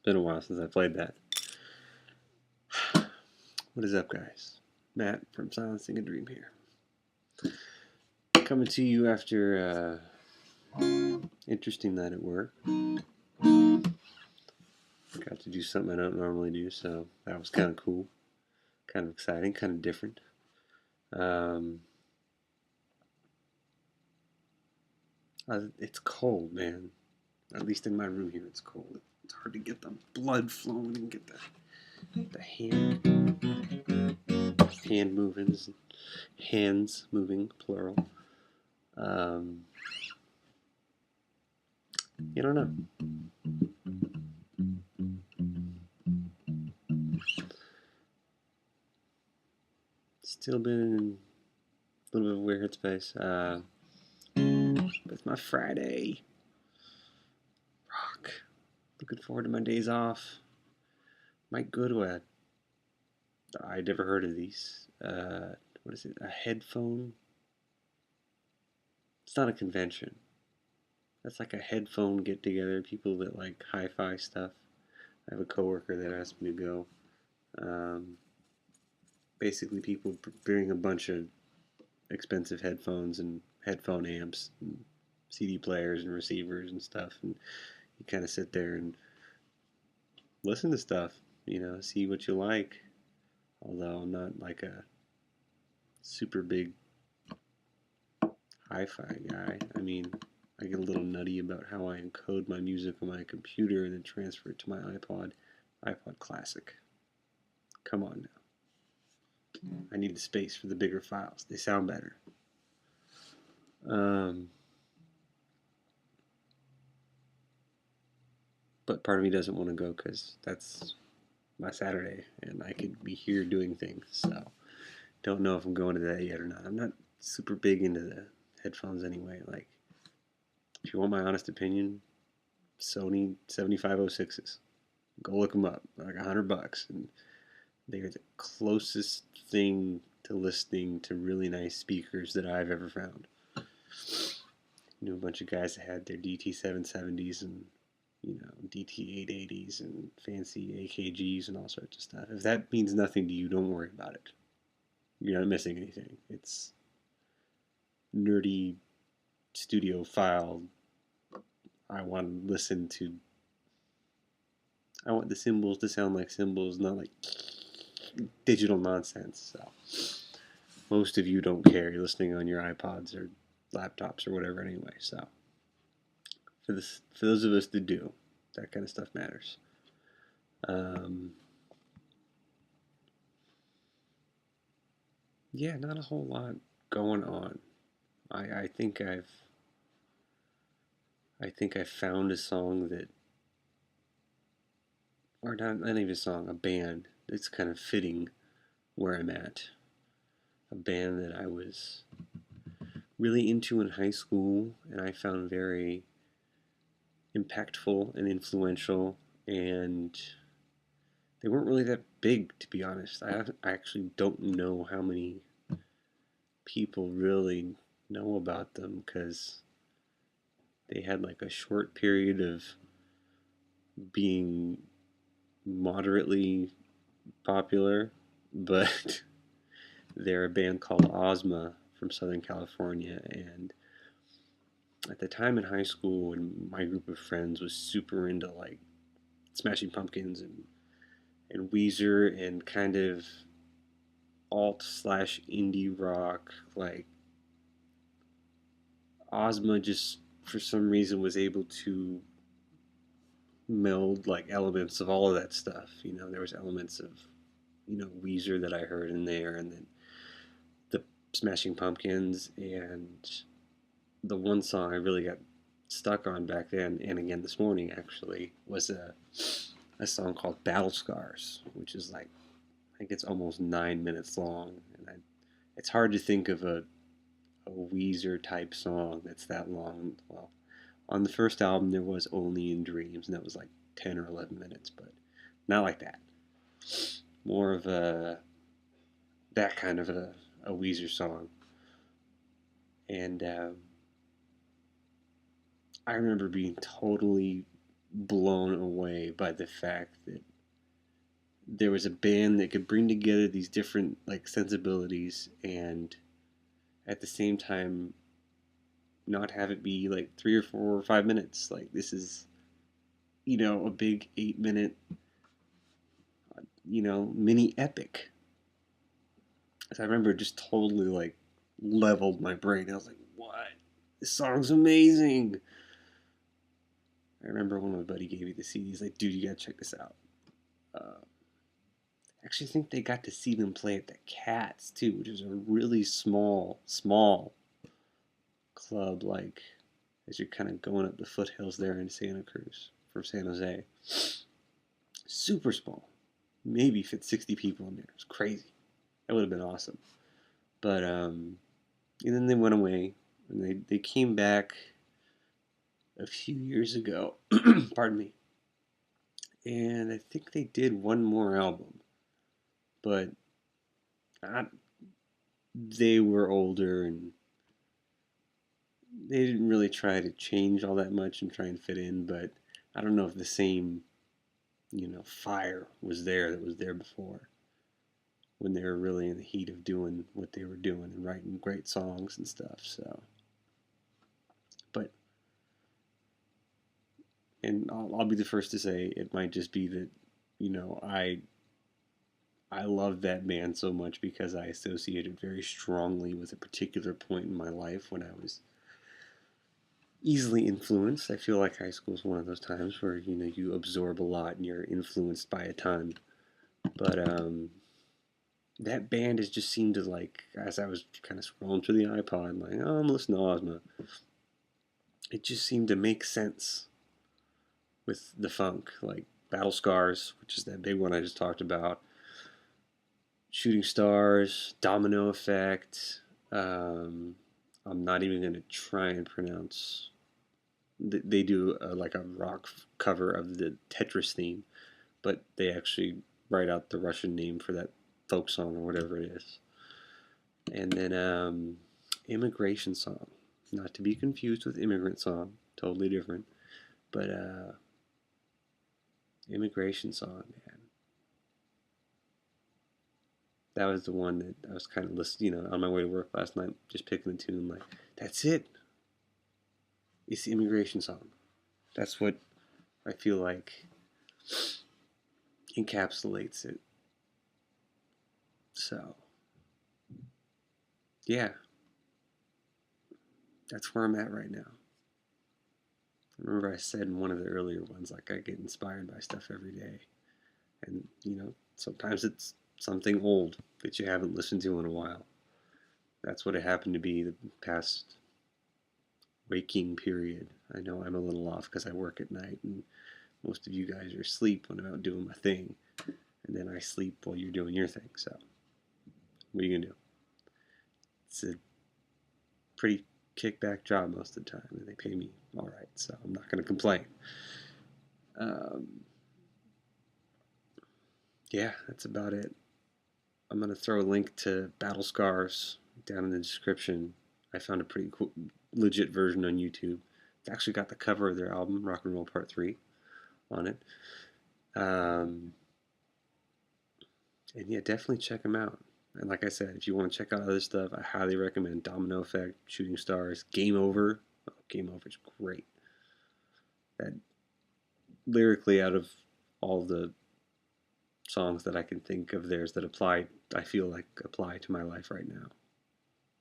been a while since I played that. What is up, guys? Matt from SilencingADream here. Coming to you after interesting night at work. Got to do something I don't normally do, so that was kind of cool, kind of exciting, kind of different. It's cold, man. At least in my room here, it's cold. It's hard to get the blood flowing and get the hand movements, hands moving, plural. You don't know. Still been in a little bit of a weird headspace. But it's my Friday. Rock. Looking forward to my days off. Might go to I'd never heard of these. What is it? A headphone? It's not a convention. That's like a headphone get together. People that like hi-fi stuff. I have a coworker that asked me to go. Basically, people bring a bunch of expensive headphones and headphone amps and CD players and receivers and stuff, and you kind of sit there and listen to stuff, see what you like. Although I'm not like a super big hi-fi guy. I mean, I get a little nutty about how I encode my music on my computer and then transfer it to my iPod Classic. Come on now. I need the space for the bigger files. They sound better. But part of me doesn't want to go because that's my Saturday and I could be here doing things. So don't know if I'm going to that yet or not. I'm not super big into the headphones anyway. Like, if you want my honest opinion, Sony 7506s. Go look them up. They're like $100, and they're the closest thing to listening to really nice speakers that I've ever found. Knew a bunch of guys that had their DT770s and DT880s and fancy AKGs and all sorts of stuff. If that means nothing to you, don't worry about it. You're not missing anything. It's nerdy studio file. I want the cymbals to sound like cymbals, not like digital nonsense. So most of you don't care. You're listening on your iPods or laptops or whatever anyway. So for those of us that do, that kind of stuff matters. Yeah, not a whole lot going on. I think I've found a song that, or not even a song, a band that's kind of fitting where I'm at. A band that I was really into in high school and I found very impactful and influential, and they weren't really that big, to be honest. I actually don't know how many people really know about them because they had like a short period of being moderately popular, but they're a band called Ozma from Southern California, and at the time in high school when my group of friends was super into like Smashing Pumpkins and Weezer and kind of alt/indie rock, like Ozma just for some reason was able to meld like elements of all of that stuff. There was elements of Weezer that I heard in there, and then the Smashing Pumpkins, and the one song I really got stuck on back then, and again this morning actually, was a song called Battlescars, which is like, I think it's almost 9 minutes long, and it's hard to think of a Weezer type song that's that long. Well, on the first album there was Only in Dreams, and that was like 10 or 11 minutes, but not like that. More of that kind of a Weezer song. And I remember being totally blown away by the fact that there was a band that could bring together these different like sensibilities and at the same time not have it be like 3 or 4 or 5 minutes. Like this is, a big 8 minute, mini epic. So I remember it just totally like leveled my brain. I was like, what? This song's amazing. I remember when my buddy gave me the CD. He's like, dude, you gotta check this out. I actually think they got to see them play at the Cats too, which is a really small club. Like as you're kind of going up the foothills there in Santa Cruz from San Jose, super small. Maybe fit 60 people in there. It's crazy. That would have been awesome. But and then they went away, and they came back a few years ago. Pardon me. And I think they did one more album, but I, they were older and they didn't really try to change all that much and try and fit in. But I don't know if the same, fire was there that was there before when they were really in the heat of doing what they were doing and writing great songs and stuff. So, but and I'll be the first to say it might just be that I love that band so much because I associated very strongly with a particular point in my life when I was easily influenced. I feel like high school is one of those times where you absorb a lot and you're influenced by a ton. But that band has just seemed to like as I was kind of scrolling through the iPod, like oh I'm listening to Ozma. It just seemed to make sense with the funk, like Battlescars, which is that big one I just talked about. Shooting Stars, Domino Effect. I'm not even going to try and pronounce. They do like a rock cover of the Tetris theme, but they actually write out the Russian name for that folk song or whatever it is. And then Immigration Song, not to be confused with Immigrant Song, totally different. But Immigration Song, man. That was the one that I was kind of listening, on my way to work last night, just picking the tune. Like, that's it. It's the Immigration Song. That's what I feel like encapsulates it. So, yeah, that's where I'm at right now. I remember I said in one of the earlier ones, like, I get inspired by stuff every day. And, sometimes it's something old that you haven't listened to in a while. That's what it happened to be the past waking period. I know I'm a little off because I work at night and most of you guys are asleep when I'm out doing my thing. And then I sleep while you're doing your thing. So, what are you going to do? It's a pretty kickback job most of the time, and they pay me all right, so I'm not going to complain. Yeah, that's about it. I'm going to throw a link to Battlescars down in the description. I found a pretty cool, legit version on YouTube. It's actually got the cover of their album, Rock and Roll Part 3, on it. And yeah, definitely check them out. And like I said, if you want to check out other stuff, I highly recommend Domino Effect, Shooting Stars, Game Over. Oh, Game Over is great. That lyrically, out of all the songs that I can think of theirs that apply, I feel like apply to my life right now.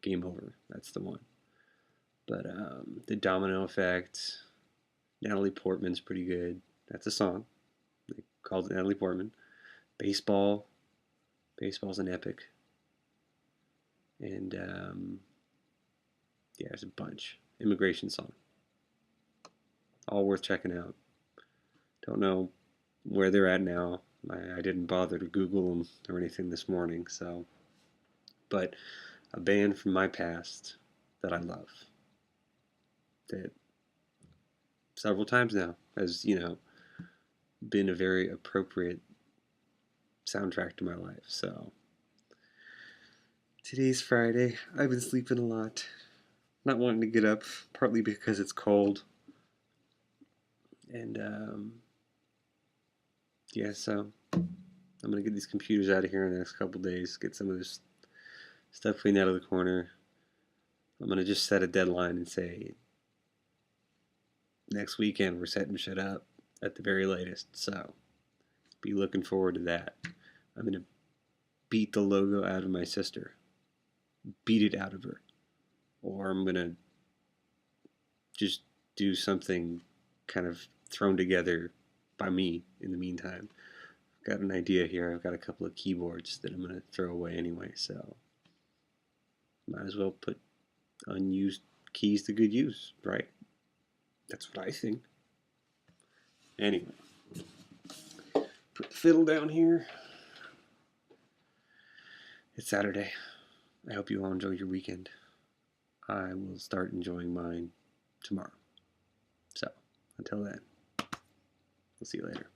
Game Over, that's the one. But the Domino Effect, Natalie Portman's pretty good. That's a song. They called it Natalie Portman. Baseball. Baseball's an epic. And yeah, there's a bunch. Immigration Song. All worth checking out. Don't know where they're at now. I didn't bother to Google them or anything this morning, so. But a band from my past that I love. That several times now has, been a very appropriate soundtrack to my life. So today's Friday. I've been sleeping a lot. Not wanting to get up, partly because it's cold. And yeah, so I'm gonna get these computers out of here in the next couple days. Get some of this stuff cleaned out of the corner. I'm gonna just set a deadline and say next weekend we're setting shit up at the very latest. So be looking forward to that. I'm gonna beat the logo out of my sister, beat it out of her, or I'm gonna just do something kind of thrown together by me in the meantime. I've got an idea here. I've got a couple of keyboards that I'm going to throw away anyway, so might as well put unused keys to good use, right? That's what I think. Anyway, put the fiddle down here. It's Saturday. I hope you all enjoy your weekend. I will start enjoying mine tomorrow. So, until then, we'll see you later.